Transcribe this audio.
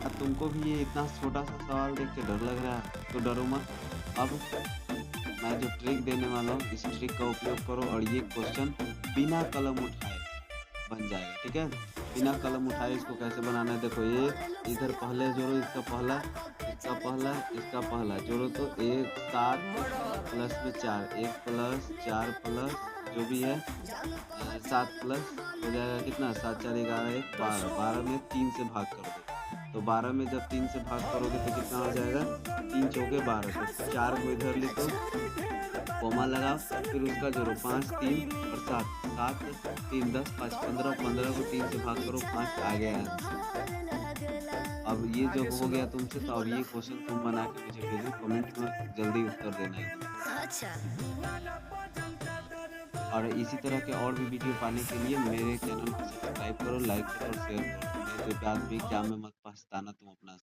तुमको भी ये इतना छोटा सा सवाल देख के डर लग रहा है तो डरो मत। अब मैं जो ट्रिक देने वाला हूँ इस ट्रिक का उपयोग करो और ये क्वेश्चन बिना कलम उठाए बन जाएगा, ठीक है? बिना कलम उठाए इसको कैसे बनाना है देखो, ये इधर पहले जोड़ो, इसका पहला, इसका पहला, इसका पहला जोड़ो तो 1 7 प्लस में 4, 1 प्लस 4 प्लस जो भी है 7 प्लस हो जाएगा कितना, 7 4 11 1 12, 12 में 3 से भाग कर दो। तो 12 में जब 3 से भाग करोगे तो कितना हो जाएगा, 3 चौके 12, तो 4 को इधर लिखो, कॉमा लगाओ, फिर उसका जोड़ो 5 3 और 7, 7 3 10 5 15, 15 को 3 से भाग करो, 5 आ गया आंसर। अब ये जब हो गया तुमसे तो अब ये क्वेश्चन तुम बना के मुझे भेजो कमेंट में, जल्दी उत्तर देना एकदम। और इसी तरह के और भी वीडियो पाने के लिए मेरे चैनल को सब्सक्राइब करो, लाइक करो और शेयर करो। मेरे बाद भी क्या मैं मत पछताना तुम अपना